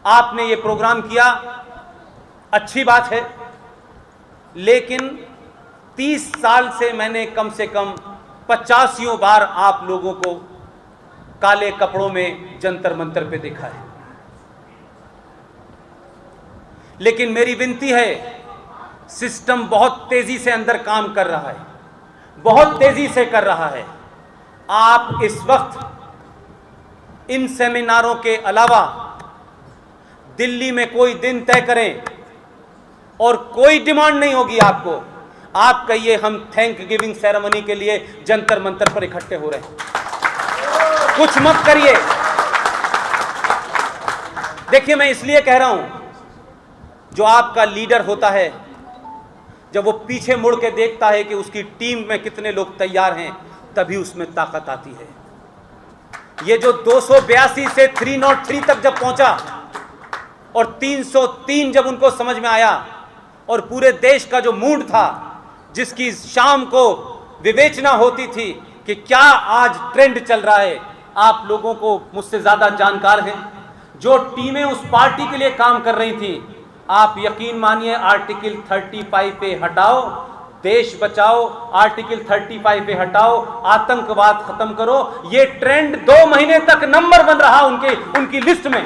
आपने ये प्रोग्राम किया, अच्छी बात है, लेकिन 30 साल से मैंने कम से कम 85 बार आप लोगों को काले कपड़ों में जंतर मंतर पे देखा है। लेकिन मेरी विनती है, सिस्टम बहुत तेजी से अंदर काम कर रहा है, बहुत तेजी से कर रहा है। आप इस वक्त इन सेमिनारों के अलावा दिल्ली में कोई दिन तय करें और कोई डिमांड नहीं होगी आपको। आप कहिए हम थैंक गिविंग सेरेमनी के लिए जंतर मंतर पर इकट्ठे हो रहे हैं, कुछ मत करिए। देखिए, मैं इसलिए कह रहा हूं, जो आपका लीडर होता है, जब वो पीछे मुड़ के देखता है कि उसकी टीम में कितने लोग तैयार हैं, तभी उसमें ताकत आती है। ये जो 282 से 303 तक जब पहुंचा और 303 जब उनको समझ में आया और पूरे देश का जो मूड था, जिसकी शाम को विवेचना होती थी कि क्या आज ट्रेंड चल रहा है, आप लोगों को मुझसे ज्यादा जानकार हैं। जो टीमें उस पार्टी के लिए काम कर रही थी, आप यकीन मानिए, आर्टिकल 35 पे हटाओ, देश बचाओ, आर्टिकल 35 पे हटाओ, आतंकवाद खत्म करो, ये ट्रेंड 2 महीने तक नंबर बन रहा उनकी लिस्ट में।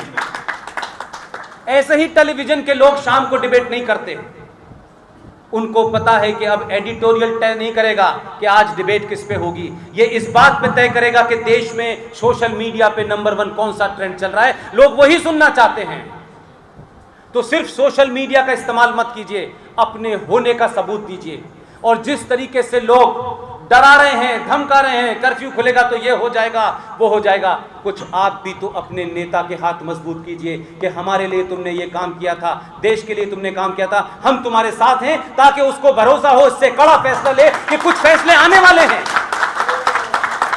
ऐसे ही टेलीविजन के लोग शाम को डिबेट नहीं करते, उनको पता है कि अब एडिटोरियल तय नहीं करेगा कि आज डिबेट किस पे होगी, ये इस बात पे तय करेगा कि देश में सोशल मीडिया पे नंबर 1 कौन सा ट्रेंड चल रहा है। लोग वही सुनना चाहते हैं। तो सिर्फ सोशल मीडिया का इस्तेमाल मत कीजिए, अपने होने का सबूत दीजिए। और जिस तरीके से लोग डरा रहे हैं, धमका रहे हैं, कर्फ्यू खुलेगा तो ये हो जाएगा, वो हो जाएगा, कुछ आप भी तो अपने नेता के हाथ मजबूत कीजिए कि हमारे लिए तुमने ये काम किया था, देश के लिए तुमने काम किया था, हम तुम्हारे साथ हैं, ताकि उसको भरोसा हो, इससे कड़ा फैसला ले कि कुछ फैसले आने वाले हैं,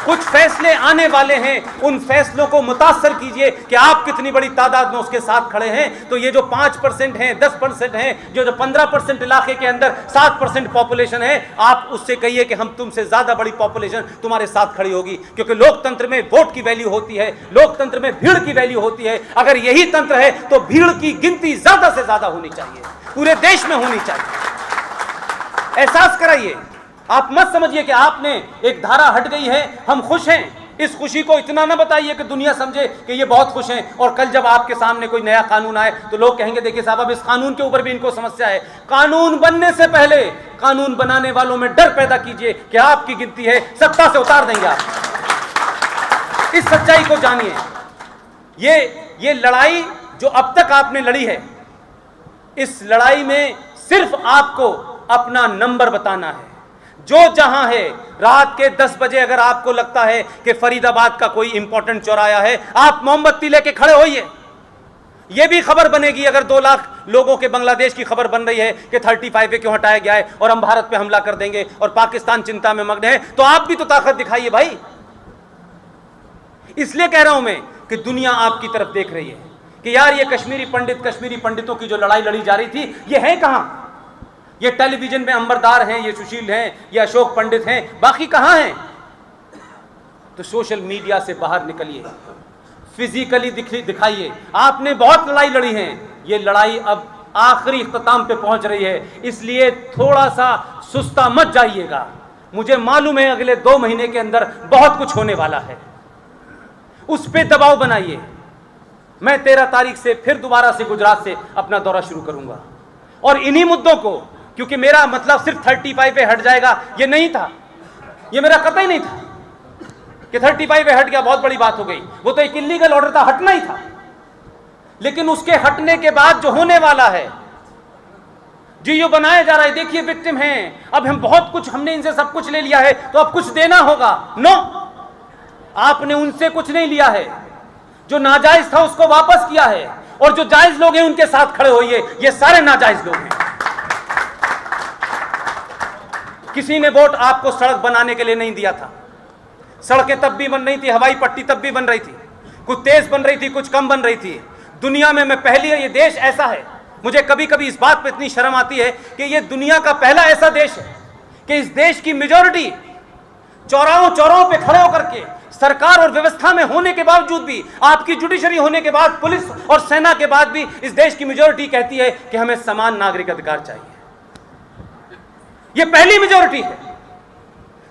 कुछ फैसले आने वाले हैं। उन फैसलों को मुतासर कीजिए कि आप कितनी बड़ी तादाद में उसके साथ खड़े हैं। तो ये जो 5% हैं, 10% हैं, जो 15% इलाके के अंदर 7% पॉपुलेशन है, आप उससे कहिए कि हम तुमसे ज्यादा बड़ी पॉपुलेशन तुम्हारे साथ खड़ी होगी। क्योंकि लोकतंत्र में वोट की वैल्यू होती है, लोकतंत्र में भीड़ की वैल्यू होती है। अगर यही तंत्र है तो भीड़ की गिनती ज्यादा से ज्यादा होनी चाहिए, पूरे देश में होनी चाहिए। एहसास कराइए। आप मत समझिए कि आपने एक धारा हट गई है, हम खुश हैं। इस खुशी को इतना ना बताइए कि दुनिया समझे कि ये बहुत खुश हैं, और कल जब आपके सामने कोई नया कानून आए तो लोग कहेंगे देखिए साहब, अब इस कानून के ऊपर भी इनको समस्या है। कानून बनने से पहले कानून बनाने वालों में डर पैदा कीजिए कि आपकी गिनती है, सत्ता से उतार देंगे आप। इस सच्चाई को जानिए। ये लड़ाई जो अब तक आपने लड़ी है, इस लड़ाई में सिर्फ आपको अपना नंबर बताना है। जो जहां है, रात के 10 बजे अगर आपको लगता है कि फरीदाबाद का कोई इंपॉर्टेंट चौराहा है, आप मोमबत्ती लेके खड़े होइए। यह भी खबर बनेगी, अगर 2 लाख लोगों के बांग्लादेश की खबर बन रही है कि 35 पे क्यों हटाया गया है और हम भारत पे हमला कर देंगे और पाकिस्तान चिंता में मग्न है, तो आप भी तो ताकत दिखाइए भाई। इसलिए कह रहा हूं मैं कि दुनिया आपकी तरफ देख रही है कि यार ये कश्मीरी पंडितों की जो लड़ाई लड़ी जा रही थी, ये है कहां? ये टेलीविजन में अंबरदार हैं, ये सुशील हैं, ये अशोक पंडित हैं, बाकी कहां हैं? तो सोशल मीडिया से बाहर निकलिए, फिजिकली दिखाइए। आपने बहुत लड़ाई लड़ी है, ये लड़ाई अब आखिरी इख्तिताम पे पहुंच रही है, इसलिए थोड़ा सा सुस्ता मत जाइएगा। मुझे मालूम है अगले 2 महीने के अंदर बहुत कुछ होने वाला है, उस पे दबाव बनाइए। मैं 13 तारीख से फिर दोबारा से गुजरात से अपना दौरा शुरू करूंगा, और इन्हीं मुद्दों को, क्योंकि मेरा मतलब सिर्फ 35 पे हट जाएगा ये नहीं था, ये मेरा कतई नहीं था कि 35 पे हट गया बहुत बड़ी बात हो गई। वो तो एक इलीगल ऑर्डर था, हटना ही था। लेकिन उसके हटने के बाद जो होने वाला है, जो बनाया जा रहा है, देखिए विक्टिम हैं, अब हम बहुत कुछ, हमने इनसे सब कुछ ले लिया है तो अब कुछ देना होगा। नो, आपने उनसे कुछ नहीं लिया है, जो नाजायज था उसको वापस किया है, और जो जायज लोग हैं उनके साथ खड़े होइए। ये सारे नाजायज लोग हैं। किसी ने वोट आपको सड़क बनाने के लिए नहीं दिया था। सड़कें तब भी बन रही थी, हवाई पट्टी तब भी बन रही थी, कुछ तेज बन रही थी, कुछ कम बन रही थी। दुनिया में मैं पहली, ये देश ऐसा है, मुझे कभी कभी इस बात पे इतनी शर्म आती है कि ये दुनिया का पहला ऐसा देश है कि इस देश की मेजॉरिटी चौराहों पे खड़े होकर के सरकार और व्यवस्था में होने के बावजूद भी, आपकी जुडिशरी होने के बाद, पुलिस और सेना के बाद भी इस देश की मेजॉरिटी कहती है कि हमें समान नागरिक अधिकार चाहिए। यह पहली मेजॉरिटी है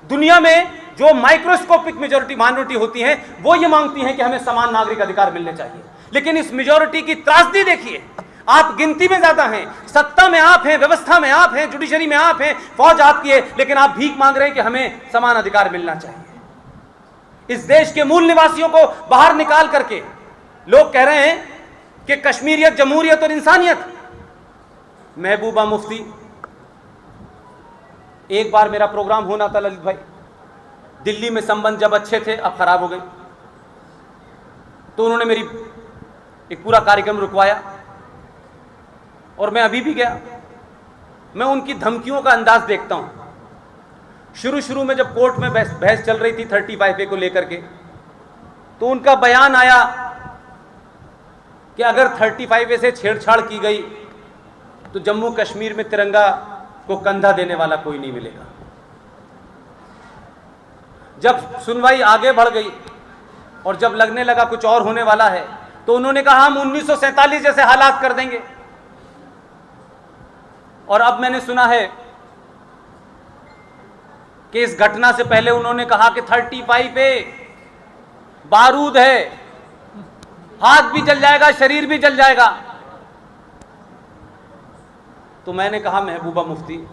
दुनिया में जो माइक्रोस्कोपिक मेजॉरिटी माइनॉरिटी होती है, वो ये मांगती हैं कि हमें समान नागरिक अधिकार मिलने चाहिए। लेकिन इस मेजॉरिटी की त्रासदी देखिए, आप गिनती में ज्यादा हैं, सत्ता में आप हैं, व्यवस्था में आप हैं, जुडिशरी में आप हैं, फौज आपकी है, लेकिन आप भीख मांग रहे हैं कि हमें समान अधिकार मिलना चाहिए। इस देश के मूल निवासियों को बाहर निकाल करके लोग कह रहे हैं कि कश्मीरियत, जमहूरियत और इंसानियत। महबूबा मुफ्ती, एक बार मेरा प्रोग्राम होना था ललित भाई, दिल्ली में संबंध जब अच्छे थे अब खराब हो गए, तो उन्होंने मेरी एक पूरा कार्यक्रम रुकवाया और मैं अभी भी गया। मैं उनकी धमकियों का अंदाज देखता हूं। शुरू में जब कोर्ट में बहस चल रही थी 35A को लेकर के, तो उनका बयान आया कि अगर 35A से छेड़छाड़ की गई तो जम्मू कश्मीर में तिरंगा को कंधा देने वाला कोई नहीं मिलेगा। जब सुनवाई आगे बढ़ गई और जब लगने लगा कुछ और होने वाला है, तो उन्होंने कहा हम 1947 जैसे हालात कर देंगे। और अब मैंने सुना है कि इस घटना से पहले उन्होंने कहा कि 35A बारूद है, हाथ भी जल जाएगा, शरीर भी जल जाएगा। तो मैंने कहा महबूबा मुफ्ती,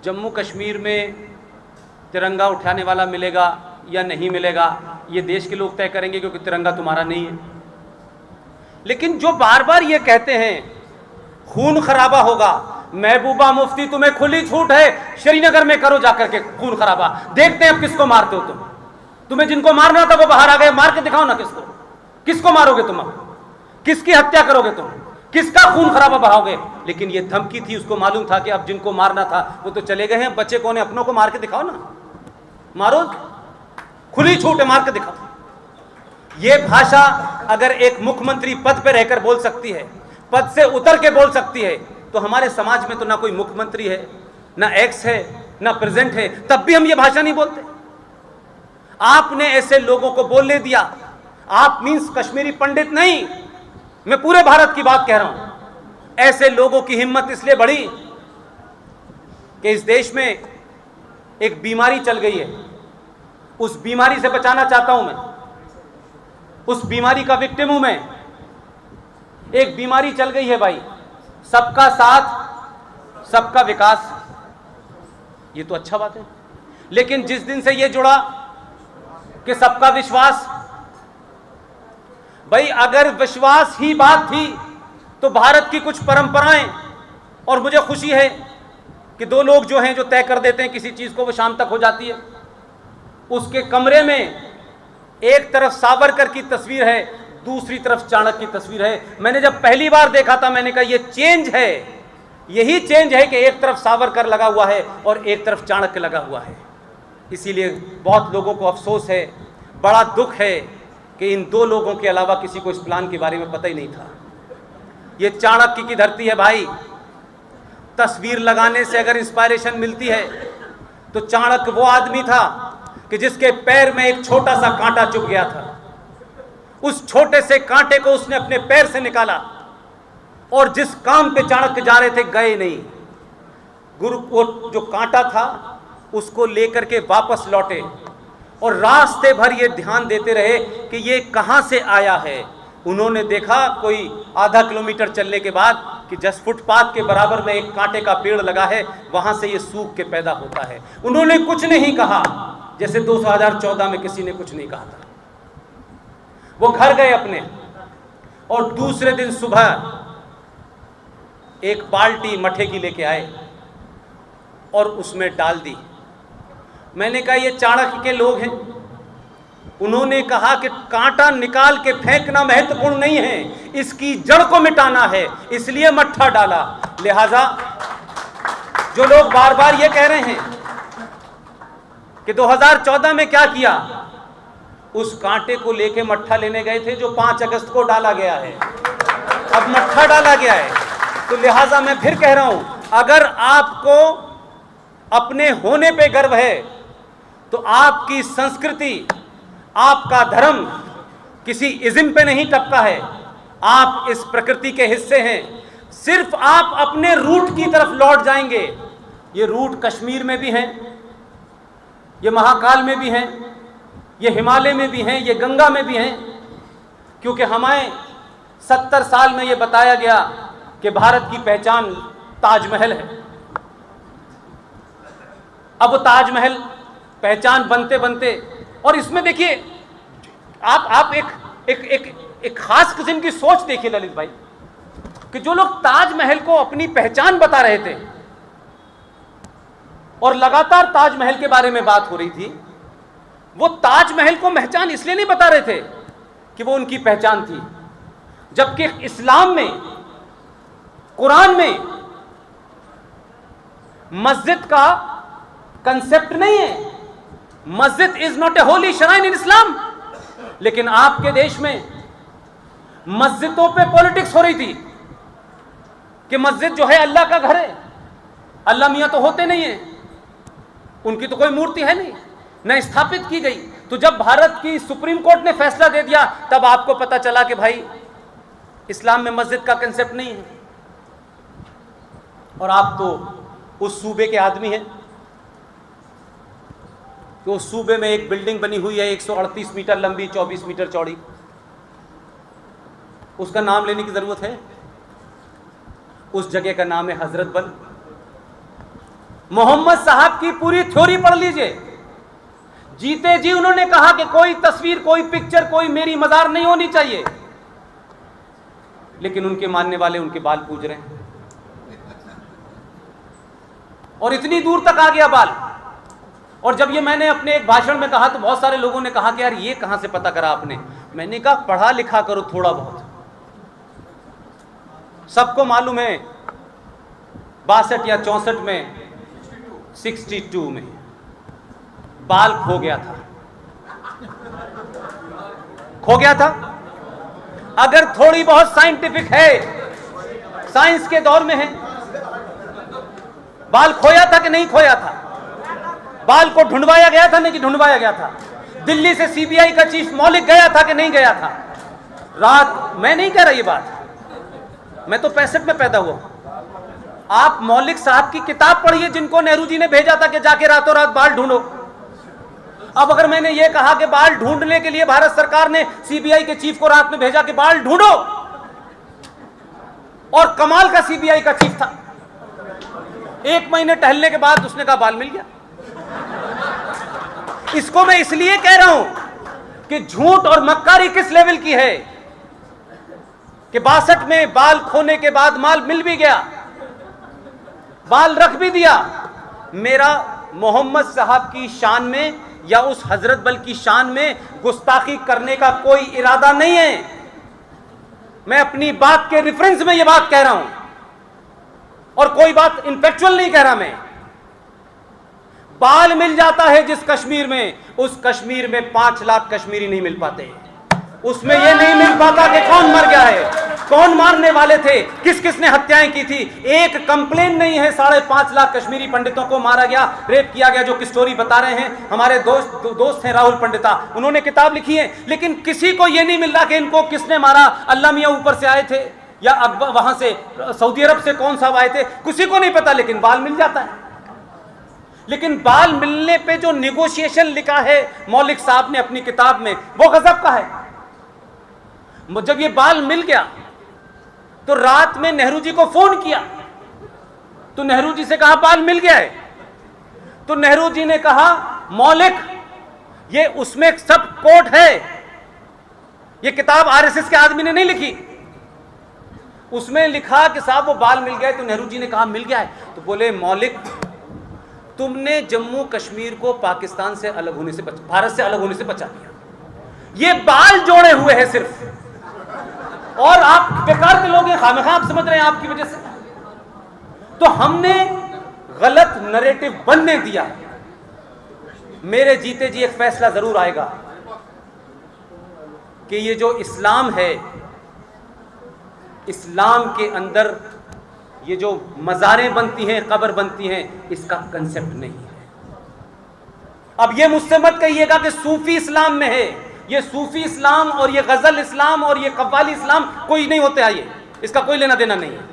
जम्मू कश्मीर में तिरंगा उठाने वाला मिलेगा या नहीं मिलेगा ये देश के लोग तय करेंगे, क्योंकि तिरंगा तुम्हारा नहीं है। लेकिन जो बार बार ये कहते हैं खून खराबा होगा, महबूबा मुफ्ती तुम्हें खुली छूट है, श्रीनगर में करो जाकर के खून खराबा, देखते हैं अब किसको मारते हो तुम। तुम्हें जिनको मारना था वो बाहर आ गए, मार के दिखाओ ना किसको। किसको मारोगे तुम? अब किसकी हत्या करोगे तुम? किसका खून खराबा बहाओगे? लेकिन ये धमकी थी, उसको मालूम था कि अब जिनको मारना था वो तो चले गए हैं, बच्चे कौन है, अपनों को मार के दिखाओ ना, मारो, खुली छूट है, मार के दिखाओ। ये भाषा अगर एक मुख्यमंत्री पद पे रहकर बोल सकती है, पद से उतर के बोल सकती है, तो हमारे समाज में तो ना कोई मुख्यमंत्री है, ना एक्स है, ना प्रेजेंट है, तब भी हम ये भाषा नहीं बोलते। आपने ऐसे लोगों को बोलने दिया। आप मींस कश्मीरी पंडित नहीं, मैं पूरे भारत की बात कह रहा हूं। ऐसे लोगों की हिम्मत इसलिए बढ़ी कि इस देश में एक बीमारी चल गई है, उस बीमारी से बचाना चाहता हूं मैं, उस बीमारी का विक्टिम हूं मैं। एक बीमारी चल गई है भाई, सबका साथ सबका विकास, ये तो अच्छा बात है। लेकिन जिस दिन से ये जुड़ा कि सबका विश्वास, भाई अगर विश्वास ही बात थी तो भारत की कुछ परंपराएं, और मुझे खुशी है कि दो लोग जो हैं जो तय कर देते हैं किसी चीज को, वो शाम तक हो जाती है। उसके कमरे में एक तरफ सावरकर की तस्वीर है, दूसरी तरफ चाणक्य की तस्वीर है। मैंने जब पहली बार देखा था मैंने कहा ये चेंज है, यही चेंज है कि एक तरफ सावरकर लगा हुआ है और एक तरफ चाणक्य लगा हुआ है। इसीलिए बहुत लोगों को अफसोस है, बड़ा दुख है कि इन दो लोगों के अलावा किसी को इस प्लान के बारे में पता ही नहीं था। ये चाणक्य की धरती है भाई। तस्वीर लगाने से अगर इंस्पायरेशन मिलती है तो चाणक्य वो आदमी था कि जिसके पैर में एक छोटा सा कांटा चुभ गया था। उस छोटे से कांटे को उसने अपने पैर से निकाला और जिस काम पे चाणक्य जा रहे थे गए नहीं। गुरु को जो कांटा था उसको लेकर के वापस लौटे और रास्ते भर ये ध्यान देते रहे कि ये कहां से आया है। उन्होंने देखा कोई आधा किलोमीटर चलने के बाद कि जस्ट फुटपाथ के बराबर में एक कांटे का पेड़ लगा है, वहां से ये सूख के पैदा होता है। उन्होंने कुछ नहीं कहा, जैसे 2014 में किसी ने कुछ नहीं कहा था। वो घर गए अपने और दूसरे दिन सुबह एक बाल्टी मठे की लेके आए और उसमें डाल दी। मैंने कहा ये चाणक्य के लोग हैं। उन्होंने कहा कि कांटा निकाल के फेंकना महत्वपूर्ण नहीं है, इसकी जड़ को मिटाना है, इसलिए मट्ठा डाला। लिहाजा जो लोग बार बार ये कह रहे हैं कि 2014 में क्या किया, उस कांटे को लेके मट्ठा लेने गए थे जो 5 अगस्त को डाला गया है, अब मट्ठा डाला गया है। तो लिहाजा मैं फिर कह रहा हूं, अगर आपको अपने होने पे गर्व है तो आपकी संस्कृति, आपका धर्म किसी इज्म पे नहीं टपका है, आप इस प्रकृति के हिस्से हैं। सिर्फ आप अपने रूट की तरफ लौट जाएंगे। ये रूट कश्मीर में भी हैं, ये महाकाल में भी हैं, ये हिमालय में भी हैं, ये गंगा में भी हैं, क्योंकि हमें 70 साल में ये बताया गया कि भारत की पहचान ताजमहल है। अब वो ताजमहल पहचान बनते बनते, और इसमें देखिए आप एक खास किस्म की सोच देखिए ललित भाई, कि जो लोग ताजमहल को अपनी पहचान बता रहे थे और लगातार ताजमहल के बारे में बात हो रही थी, वो ताजमहल को पहचान इसलिए नहीं बता रहे थे कि वो उनकी पहचान थी, जबकि इस्लाम में, कुरान में मस्जिद का कंसेप्ट नहीं है। Masjid is not a holy shrine in Islam. लेकिन आपके देश में मस्जिदों पे पॉलिटिक्स हो रही थी कि मस्जिद जो है अल्लाह का घर है, अल्लाह मियां तो होते नहीं है, उनकी तो कोई मूर्ति है नहीं, न स्थापित की गई। तो जब भारत की सुप्रीम कोर्ट ने फैसला दे दिया, तब आपको पता चला कि भाई इस्लाम में मस्जिद का कंसेप्ट नहीं है। और आप तो उस सूबे के आदमी हैं कि उस सूबे में एक बिल्डिंग बनी हुई है 138 मीटर लंबी, 24 मीटर चौड़ी। उसका नाम लेने की जरूरत है? उस जगह का नाम है हजरत बल। मोहम्मद साहब की पूरी थ्योरी पढ़ लीजिए। जीते जी उन्होंने कहा कि कोई तस्वीर, कोई पिक्चर, कोई मेरी मजार नहीं होनी चाहिए, लेकिन उनके मानने वाले उनके बाल पूज रहे हैं। और इतनी दूर तक आ गया बाल। और जब ये मैंने अपने एक भाषण में कहा तो बहुत सारे लोगों ने कहा कि यार ये कहां से पता करा आपने। मैंने कहा पढ़ा लिखा करो थोड़ा बहुत। सबको मालूम है 62 या 64 में, 62 में बाल खो गया था। खो गया था। अगर थोड़ी बहुत साइंटिफिक है, साइंस के दौर में है, बाल खोया था कि नहीं खोया था? बाल को ढूंढवाया गया था नहीं कि ढूंढवाया गया था? दिल्ली से सीबीआई का चीफ मौलिक गया था कि नहीं गया था? रात, मैं नहीं कह रहा ये बात, मैं तो 65 में पैदा हुआ। आप मौलिक साहब की किताब पढ़िए, जिनको नेहरू जी ने भेजा था कि जाके रातों रात बाल ढूंढो। अब अगर मैंने ये कहा कि बाल ढूंढने के लिए भारत सरकार ने सीबीआई के चीफ को रात में भेजा कि बाल ढूंढो, और कमाल का सीबीआई का चीफ था, 1 महीने टहलने के बाद उसने कहा बाल मिल गया। इसको मैं इसलिए कह रहा हूं कि झूठ और मक्कारी किस लेवल की है कि 62 में बाल खोने के बाद माल मिल भी गया, बाल रख भी दिया। मेरा मोहम्मद साहब की शान में या उस हजरत बल की शान में गुस्ताखी करने का कोई इरादा नहीं है। मैं अपनी बात के रेफरेंस में यह बात कह रहा हूं, और कोई बात इंफेक्चुअल नहीं कह रहा मैं। बाल मिल जाता है जिस कश्मीर में, उस कश्मीर में 5 लाख कश्मीरी नहीं मिल पाते। उसमें यह नहीं मिल पाता कि कौन मर गया है, कौन मारने वाले थे, किस किस ने हत्याएं की थी। एक कंप्लेन नहीं है 5.5 लाख कश्मीरी पंडितों को मारा गया, रेप किया गया, जो कि स्टोरी बता रहे हैं हमारे दोस्त हैं राहुल पंडिता, उन्होंने किताब लिखी है। लेकिन किसी को यह नहीं मिल रहा कि इनको किसने मारा, अल्लाह मियां ऊपर से आए थे या अब वहां से सऊदी अरब से कौन सा आए थे, किसी को नहीं पता, लेकिन बाल मिल जाता है। लेकिन बाल मिलने पे जो निगोशिएशन लिखा है मौलिक साहब ने अपनी किताब में, वो गजब का है। जब ये बाल मिल गया तो रात में नेहरू जी को फोन किया, तो नेहरू जी से कहा बाल मिल गया है। तो नेहरू जी ने कहा मौलिक, ये उसमें सब कोट है, ये किताब आरएसएस के आदमी ने नहीं लिखी। उसमें लिखा कि साहब वो बाल मिल गए। तो नेहरू जी ने कहा मिल गया है। तो बोले मौलिक, तुमने जम्मू कश्मीर को पाकिस्तान से अलग होने से भारत से अलग होने से बचा दिया। ये बाल जोड़े हुए हैं सिर्फ, और आप बेकार के लोग हैं, खामखा आप समझ रहे हैं आपकी वजह से। तो हमने गलत नैरेटिव बनने दिया। मेरे जीते जी एक फैसला जरूर आएगा कि ये जो इस्लाम है, इस्लाम के अंदर ये जो मज़ारें बनती हैं, कब्र बनती हैं, इसका कंसेप्ट नहीं है। अब ये मुझसे मत कहिएगा कि सूफी इस्लाम में है। ये सूफी इस्लाम और ये गजल इस्लाम और ये कव्वाली इस्लाम कोई नहीं होते आइए, इसका कोई लेना देना नहीं है।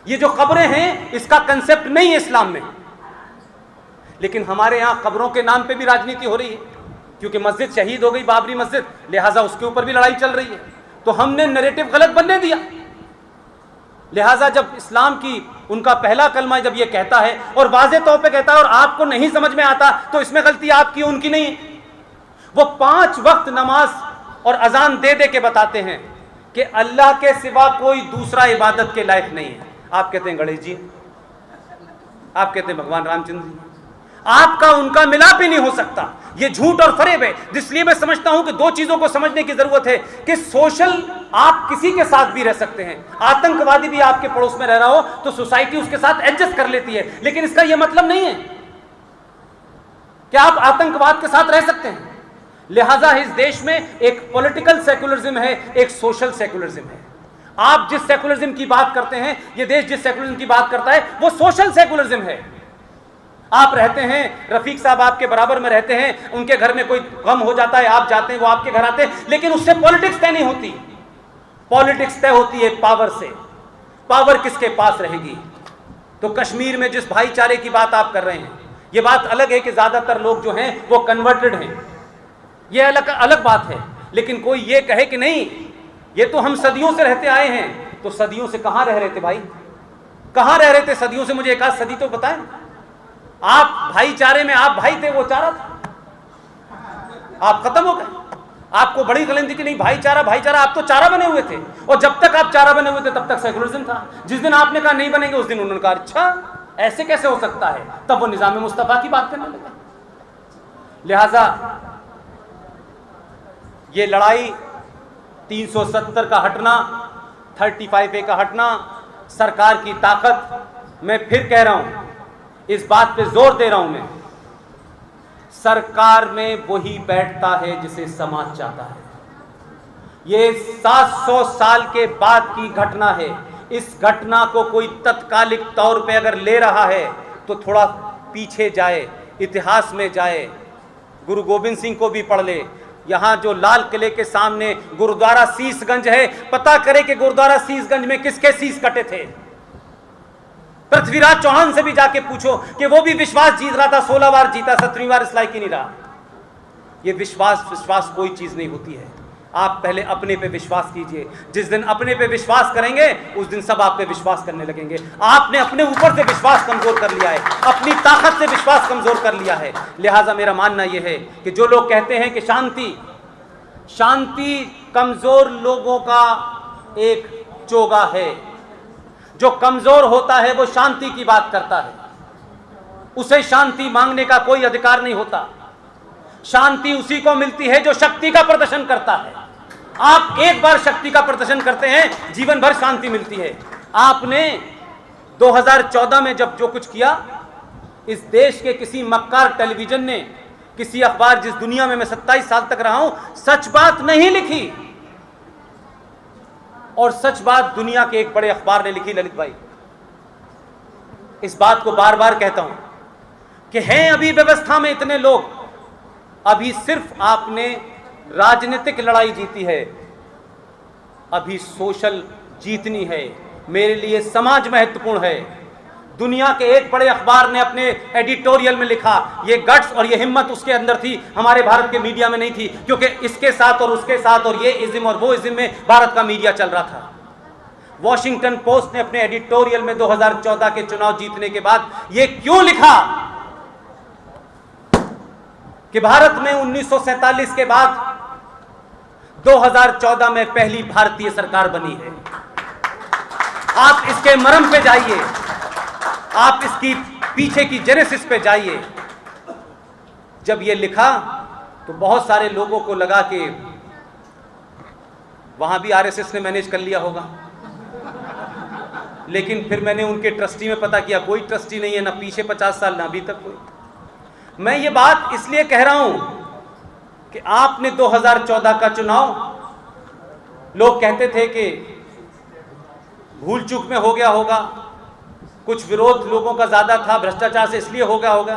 ये जो कब्रें हैं इसका कंसेप्ट नहीं है इस्लाम में, लेकिन हमारे यहां कब्रों के नाम पे भी राजनीति हो रही है, क्योंकि मस्जिद शहीद हो गई बाबरी मस्जिद, लिहाजा उसके ऊपर भी लड़ाई चल रही है। तो हमने नैरेटिव गलत बनने दिया। लिहाजा जब इस्लाम की उनका पहला कलमा जब ये कहता है और वाज़े तौर पे कहता है और आपको नहीं समझ में आता, तो इसमें गलती आपकी उनकी नहीं। वो 5 वक्त नमाज और अजान दे दे के बताते हैं कि अल्लाह के सिवा कोई दूसरा इबादत के लायक नहीं है। आप कहते हैं गणेश जी, आप कहते हैं भगवान रामचंद्र जी, आपका उनका मिलाप ही नहीं हो सकता। ये झूठ और फरेब है। इसलिए मैं समझता हूं कि 2 चीजों को समझने की जरूरत है कि सोशल आप किसी के साथ भी रह सकते हैं। आतंकवादी भी आपके पड़ोस में रह रहा हो तो सोसाइटी उसके साथ एडजस्ट कर लेती है, लेकिन इसका यह मतलब नहीं है कि आप आतंकवाद के साथ रह सकते हैं। लिहाजा इस देश में एक पॉलिटिकल सेकुलरिज्म है, एक सोशल सेकुलरिज्म है। आप जिस सेकुलरिज्म की बात करते हैं, ये देश जिस सेकुलरिज्म की बात करता है, वो सोशल सेकुलरिज्म है। आप रहते हैं, रफीक साहब आपके बराबर में रहते हैं, उनके घर में कोई गम हो जाता है, आप जाते हैं, वो आपके घर आते हैं, लेकिन उससे पॉलिटिक्स तय नहीं होती। पॉलिटिक्स तय होती है पावर से। पावर किसके पास रहेगी? तो कश्मीर में जिस भाईचारे की बात आप कर रहे हैं, ये बात अलग है कि ज्यादातर लोग जो हैं वो कन्वर्टेड हैं, ये अलग बात है। लेकिन कोई ये कहे कि नहीं, ये तो हम सदियों से रहते आए हैं, तो सदियों से कहां रह रहे थे भाई? कहां रह रहे थे सदियों से? मुझे एक आध सदी तो बताएं। आप भाईचारे में, आप भाई थे, वो चारा था, आप खत्म हो गए। आपको बड़ी गलती की नहीं, भाईचारा भाईचारा, आप तो चारा बने हुए थे। और जब तक आप चारा बने हुए थे तब तक सेकुलरिज्म था। जिस दिन आपने कहा नहीं बनेंगे, उस दिन उन्होंने कहा अच्छा ऐसे कैसे हो सकता है, तब वो निजाम मुस्तफा की बात करने लगे। लिहाजा ये लड़ाई 370 का हटना, 35A का हटना, सरकार की ताकत, मैं फिर कह रहा हूं, इस बात पे जोर दे रहा हूं मैं, सरकार में वही बैठता है जिसे समाज चाहता है। ये 700 साल के बाद की घटना है। इस घटना को कोई तत्कालिक तौर पे अगर ले रहा है तो थोड़ा पीछे जाए, इतिहास में जाए, गुरु गोविंद सिंह को भी पढ़ ले। यहां जो लाल किले के सामने गुरुद्वारा शीशगंज है, पता करे कि गुरुद्वारा शीशगंज में किसके शीश कटे थे। पृथ्वीराज चौहान से भी जाके पूछो कि वो भी विश्वास जीत रहा था, 16 बार जीता, 17वीं बार इस लायक ही नहीं रहा। ये विश्वास कोई चीज नहीं होती है। आप पहले अपने पे विश्वास कीजिए। जिस दिन अपने पे विश्वास करेंगे उस दिन सब आप पे विश्वास करने लगेंगे। आपने अपने ऊपर से विश्वास कमजोर कर लिया है, अपनी ताकत से विश्वास कमजोर कर लिया है। लिहाजा मेरा मानना यह है कि जो लोग कहते हैं कि शांति कमजोर लोगों का एक चोगा है, जो कमजोर होता है वो शांति की बात करता है, उसे शांति मांगने का कोई अधिकार नहीं होता। शांति उसी को मिलती है जो शक्ति का प्रदर्शन करता है। आप एक बार शक्ति का प्रदर्शन करते हैं, जीवन भर शांति मिलती है। आपने 2014 में जब जो कुछ किया, इस देश के किसी मक्कार टेलीविजन ने, किसी अखबार, जिस दुनिया में मैं 27 साल तक रहा हूं, सच बात नहीं लिखी। और सच बात दुनिया के एक बड़े अखबार ने लिखी। ललित भाई, इस बात को बार बार कहता हूं कि हैं अभी व्यवस्था में इतने लोग, अभी सिर्फ आपने राजनीतिक लड़ाई जीती है, अभी सोशल जीतनी है। मेरे लिए समाज महत्वपूर्ण है। दुनिया के एक बड़े अखबार ने अपने एडिटोरियल में लिखा, ये गट्स और ये हिम्मत उसके अंदर थी, हमारे भारत के मीडिया में नहीं थी, क्योंकि इसके साथ और उसके साथ और ये इज्म और वो इज्म में भारत का मीडिया चल रहा था। वॉशिंगटन पोस्ट ने अपने एडिटोरियल में 2014 के चुनाव जीतने के बाद ये क्यों लिखा कि भारत में 1947 के बाद 2014 में पहली भारतीय सरकार बनी है। आप इसके मर्म पे जाइए, आप इसकी पीछे की जेनेसिस पे जाइए। जब ये लिखा तो बहुत सारे लोगों को लगा कि वहां भी आरएसएस ने मैनेज कर लिया होगा, लेकिन फिर मैंने उनके ट्रस्टी में पता किया, कोई ट्रस्टी नहीं है, ना पीछे 50 साल, ना अभी तक कोई। मैं ये बात इसलिए कह रहा हूं कि आपने 2014 का चुनाव, लोग कहते थे कि भूल चूक में हो गया होगा, कुछ विरोध लोगों का ज्यादा था, भ्रष्टाचार से इसलिए हो गया होगा,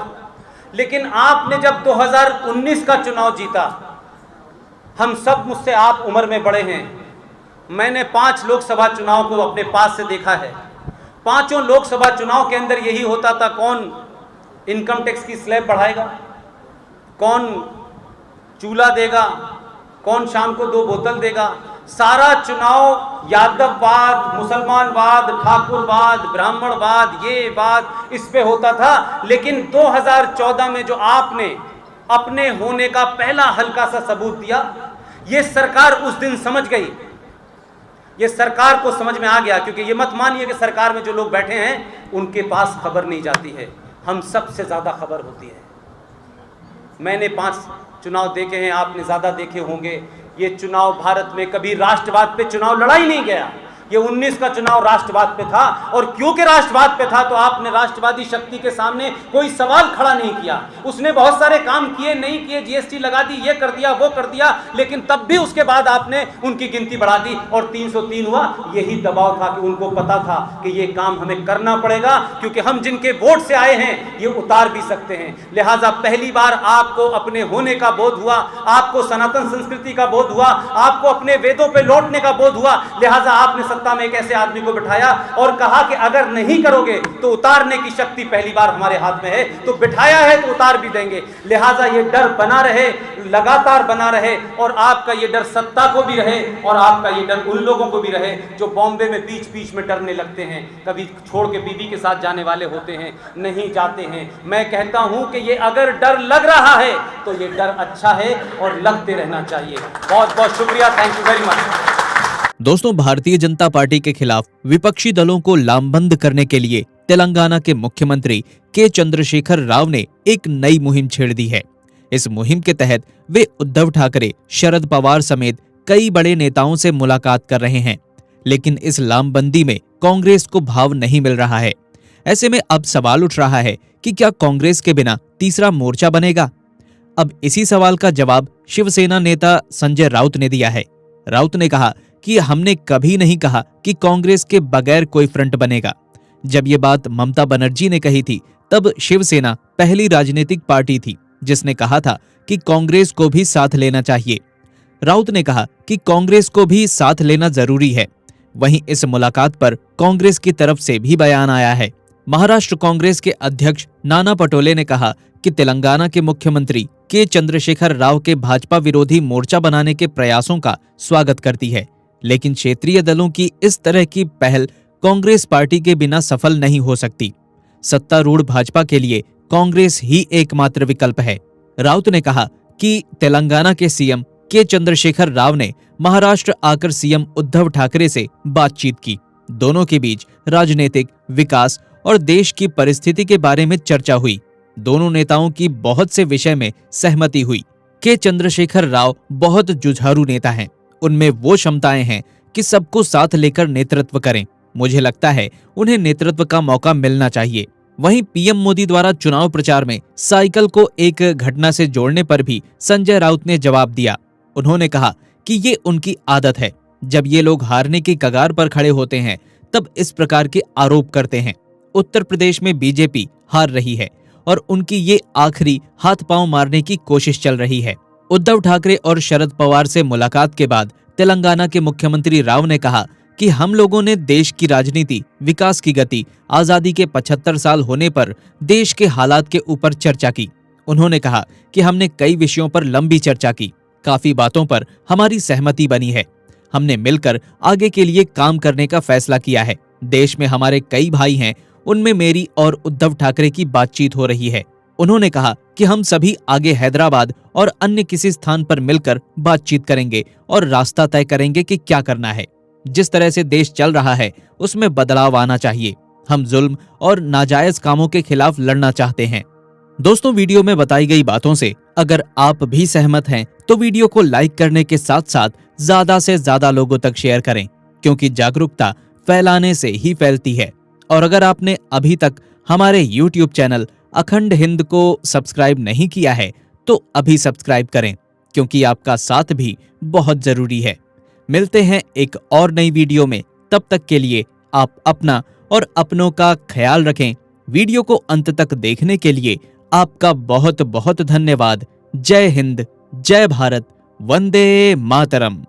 लेकिन आपने जब 2019 का चुनाव जीता, हम सब मुझसे आप उम्र में बड़े हैं, मैंने 5 लोकसभा चुनाव को अपने पास से देखा है। पांचों लोकसभा चुनाव के अंदर यही होता था, कौन इनकम टैक्स की स्लैब बढ़ाएगा, कौन चूल्हा देगा, कौन शाम को 2 बोतल देगा। सारा चुनाव यादववाद, मुसलमानवाद, ठाकुरवाद, ब्राह्मणवाद, ये बात इस पे होता था। लेकिन 2014 में जो आपने अपने होने का पहला हल्का सा सबूत दिया, ये सरकार उस दिन समझ गई, ये सरकार को समझ में आ गया। क्योंकि ये मत मानिए कि सरकार में जो लोग बैठे हैं उनके पास खबर नहीं जाती है, हम सबसे ज़्यादा खबर होती है। मैंने 5 चुनाव देखे हैं, आपने ज़्यादा देखे होंगे। ये चुनाव भारत में कभी राष्ट्रवाद पे चुनाव लड़ा ही नहीं गया। ये 19 का चुनाव राष्ट्रवाद पे था, और क्योंकि राष्ट्रवाद पे था तो आपने राष्ट्रवादी शक्ति के सामने कोई सवाल खड़ा नहीं किया। उसने बहुत सारे काम किए, नहीं किए, जीएसटी लगा दी, ये कर दिया, वो कर दिया, लेकिन तब भी उसके बाद आपने उनकी गिनती बढ़ा दी और 303 हुआ। यही दबाव था कि उनको पता था कि ये काम हमें करना पड़ेगा, क्योंकि हम जिनके वोट से आए हैं ये उतार भी सकते हैं। लिहाजा पहली बार आपको अपने होने का बोध हुआ, आपको सनातन संस्कृति का बोध हुआ, आपको अपने वेदों पे लौटने का बोध हुआ। लिहाजा आपने सत्ता में एक ऐसे आदमी को बिठाया और कहा कि अगर नहीं करोगे तो उतारने की शक्ति पहली बार हमारे हाथ में है, तो बिठाया है तो उतार भी देंगे। लिहाजा ये डर बना रहे, लगातार बना रहे, और आपका ये डर सत्ता को भी रहे और आपका ये डर उन लोगों को भी रहे जो बॉम्बे में बीच बीच में डरने लगते हैं, कभी छोड़ के बीबी के साथ जाने वाले होते हैं, नहीं जाते हैं। मैं कहता हूं कि ये अगर डर लग रहा है तो ये डर अच्छा है और लगते रहना चाहिए। बहुत बहुत शुक्रिया, थैंक यू वेरी मच। दोस्तों, भारतीय जनता पार्टी के खिलाफ विपक्षी दलों को लामबंद करने के लिए तेलंगाना के मुख्यमंत्री के चंद्रशेखर राव ने एक नई मुहिम छेड़ दी है। इस मुहिम के तहत वे उद्धव ठाकरे, शरद पवार समेत कई बड़े नेताओं से मुलाकात कर रहे हैं। लेकिन इस लामबंदी में कांग्रेस को भाव नहीं मिल रहा है। ऐसे में अब सवाल उठ रहा है कि क्या कांग्रेस के बिना तीसरा मोर्चा बनेगा? अब इसी सवाल का जवाब शिवसेना नेता संजय राउत ने दिया है। राउत ने कहा कि हमने कभी नहीं कहा कि कांग्रेस के बगैर कोई फ्रंट बनेगा। जब ये बात ममता बनर्जी ने कही थी तब शिवसेना पहली राजनीतिक पार्टी थी जिसने कहा था कि कांग्रेस को भी साथ लेना चाहिए। राउत ने कहा कि कांग्रेस को भी साथ लेना जरूरी है। वहीं इस मुलाकात पर कांग्रेस की तरफ से भी बयान आया है। महाराष्ट्र कांग्रेस के अध्यक्ष नाना पटोले ने कहा कि तेलंगाना के मुख्यमंत्री के चंद्रशेखर राव के भाजपा विरोधी मोर्चा बनाने के प्रयासों का स्वागत करती है, लेकिन क्षेत्रीय दलों की इस तरह की पहल कांग्रेस पार्टी के बिना सफल नहीं हो सकती। सत्तारूढ़ भाजपा के लिए कांग्रेस ही एकमात्र विकल्प है। राउत ने कहा कि तेलंगाना के सीएम के चंद्रशेखर राव ने महाराष्ट्र आकर सीएम उद्धव ठाकरे से बातचीत की। दोनों के बीच राजनीतिक, विकास और देश की परिस्थिति के बारे में चर्चा हुई। दोनों नेताओं की बहुत से विषय में सहमति हुई। के चंद्रशेखर राव बहुत जुझारू नेता हैं। उनमें वो क्षमताएं हैं कि सबको साथ लेकर नेतृत्व करें। मुझे लगता है उन्हें नेतृत्व का मौका मिलना चाहिए। वहीं पीएम मोदी द्वारा चुनाव प्रचार में साइकिल को एक घटना से जोड़ने पर भी संजय राउत ने जवाब दिया। उन्होंने कहा कि ये उनकी आदत है, जब ये लोग हारने की कगार पर खड़े होते हैं तब इस प्रकार के आरोप करते हैं। उत्तर प्रदेश में बीजेपी हार रही है और उनकी ये आखिरी हाथ पांव मारने की कोशिश चल रही है। उद्धव ठाकरे और शरद पवार से मुलाकात के बाद तेलंगाना के मुख्यमंत्री राव ने कहा कि हम लोगों ने देश की राजनीति, विकास की गति, आजादी के 75 साल होने पर देश के हालात के ऊपर चर्चा की। उन्होंने कहा कि हमने कई विषयों पर लंबी चर्चा की, काफी बातों पर हमारी सहमति बनी है। हमने मिलकर आगे के लिए काम करने का फैसला किया है। देश में हमारे कई भाई हैं, उनमें मेरी और उद्धव ठाकरे की बातचीत हो रही है। उन्होंने कहा कि हम सभी आगे हैदराबाद और अन्य किसी स्थान पर मिलकर बातचीत करेंगे और रास्ता तय करेंगे कि क्या करना है। जिस तरह से देश चल रहा है उसमें बदलाव आना चाहिए। हम जुल्म और नाजायज कामों के खिलाफ लड़ना चाहते हैं। दोस्तों, वीडियो में बताई गई बातों से अगर आप भी सहमत हैं तो वीडियो को लाइक करने के साथ साथ ज्यादा से ज्यादा लोगों तक शेयर करें, क्योंकि जागरूकता फैलाने से ही फैलती है। और अगर आपने अभी तक हमारे YouTube चैनल अखंड हिंद को सब्सक्राइब नहीं किया है तो अभी सब्सक्राइब करें, क्योंकि आपका साथ भी बहुत जरूरी है। मिलते हैं एक और नई वीडियो में, तब तक के लिए आप अपना और अपनों का ख्याल रखें। वीडियो को अंत तक देखने के लिए आपका बहुत बहुत धन्यवाद। जय हिंद, जय भारत, वंदे मातरम।